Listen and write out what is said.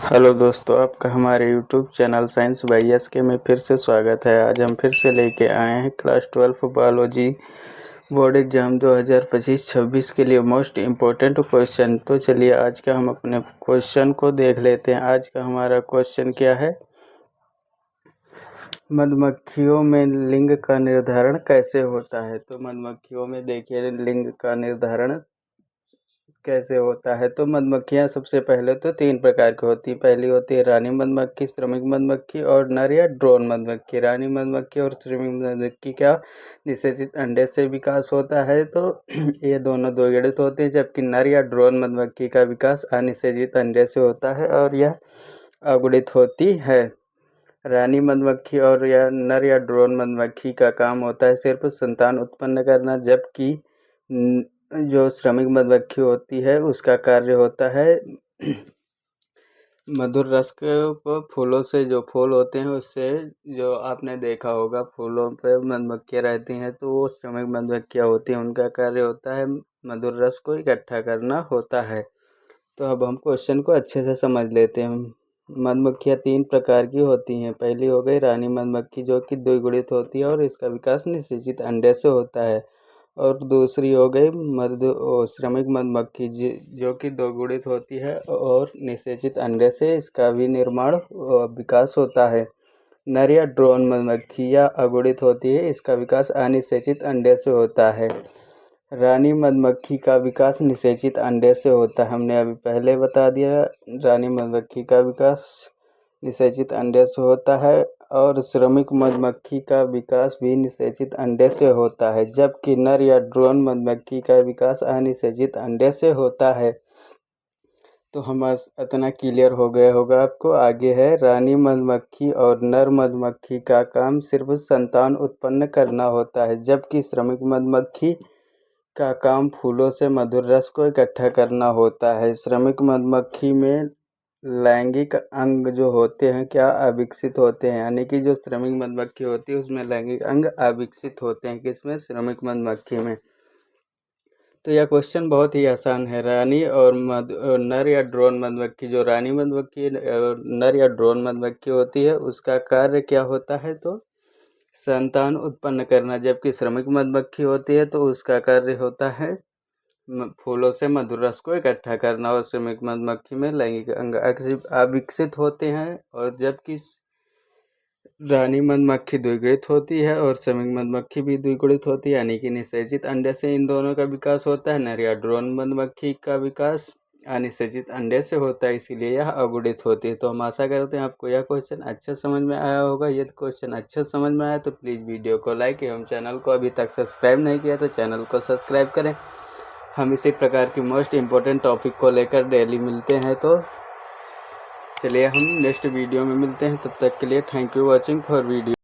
Hello दोस्तों, आपका हमारे YouTube channel science by SK में फिर से स्वागत है। आज हम फिर से लेके आए हैं क्लास 12 बायोलॉजी बोर्ड एग्जाम 2025-26 के लिए मोस्ट इम्पोर्टेंट क्वेश्चन। तो चलिए आज का हम अपने क्वेश्चन को देख लेते हैं। आज का हमारा क्वेश्चन क्या है? मधुमक्खियों में लिंग का निर्धारण कैसे होता है? तो मधुमक्खियों में देखिए लिंग का निर्धारण कैसे होता है। तो मधुमक्खियाँ सबसे पहले तो 3 प्रकार की होती हैं। पहली होती है रानी मधुमक्खी, श्रमिक मधुमक्खी और नर या ड्रोन मधुमक्खी। रानी मधुमक्खी और श्रमिक मधुमक्खी का निषेचित अंडे से विकास होता है, तो ये दोनों द्विगुणित होते हैं, जबकि नर या ड्रोन मधुमक्खी का विकास अनिषेचित अंडे से होता है और यह अगुणित होती है। रानी मधुमक्खी और या नर या ड्रोन मधुमक्खी का काम होता है सिर्फ संतान उत्पन्न करना, जबकि जो श्रमिक मधुमक्खी होती है उसका कार्य होता है मधुर रस को फूलों से, जो फूल होते हैं उससे, जो आपने देखा होगा फूलों पे मधुमक्खियाँ रहती हैं, तो वो श्रमिक मधुमक्खियाँ होती हैं, उनका कार्य होता है मधुर रस को इकट्ठा करना होता है। तो अब हम क्वेश्चन को अच्छे से समझ लेते हैं। मधुमक्खियाँ 3 प्रकार की होती हैं। पहली हो गई रानी मधुमक्खी, जो कि द्विगुणित होती है और इसका विकास निषेचित अंडे से होता है। और दूसरी हो गई श्रमिक मधुमक्खी, जो कि द्विगुणित होती है और निषेचित अंडे से इसका भी निर्माण विकास होता है। नर या ड्रोन मधुमक्खी या अगुणित होती है, इसका विकास अनिषेचित अंडे से होता है। रानी मधुमक्खी का विकास निषेचित अंडे से होता है, हमने अभी पहले बता दिया। रानी मधुमक्खी का विकास निषेचित अंडे से होता है और श्रमिक मधुमक्खी का विकास भी निषेचित अंडे से होता है, जबकि नर या ड्रोन मधुमक्खी का विकास अनिषेचित अंडे से होता है। तो हम इतना क्लियर हो गया होगा आपको। आगे है रानी मधुमक्खी और नर मधुमक्खी का काम सिर्फ संतान उत्पन्न करना होता है, जबकि श्रमिक मधुमक्खी का काम फूलों से मधुर रस को इकट्ठा करना होता है। श्रमिक मधुमक्खी में लैंगिक अंग जो होते हैं क्या अविकसित होते हैं, यानी कि जो श्रमिक मधुमक्खी होती है उसमें लैंगिक अंग अविकसित होते हैं, किसमें? श्रमिक मधुमक्खी में। तो यह क्वेश्चन बहुत ही आसान है। रानी और नर या ड्रोन मधुमक्खी, जो रानी मधुमक्खी और नर या ड्रोन मधुमक्खी होती है उसका कार्य क्या होता है? तो संतान उत्पन्न करना, जबकि श्रमिक मधुमक्खी होती है तो उसका कार्य होता है फूलों से मधुर रस को इकट्ठा करना। और श्रमिक मधुमक्खी में लैंगिक अंग अविकसित होते हैं, और जबकि रानी मधुमक्खी द्विगुणित होती है और श्रमिक मधुमक्खी भी द्विगुणित होती है, यानी कि निषेचित अंडे से इन दोनों का विकास होता है। नर या ड्रोन मधुमक्खी का विकास अनिषेचित अंडे से होता है, इसीलिए यह अगुणित होती है। तो हम आशा करते हैं आपको यह क्वेश्चन अच्छा समझ में आया होगा। यदि क्वेश्चन अच्छा समझ में आया तो प्लीज़ वीडियो को लाइक एवं चैनल को अभी तक सब्सक्राइब नहीं किया तो चैनल को सब्सक्राइब करें। हम इसी प्रकार की मोस्ट इम्पोर्टेंट टॉपिक को लेकर डेली मिलते हैं। तो चलिए हम नेक्स्ट वीडियो में मिलते हैं, तब तक के लिए thank you watching for video.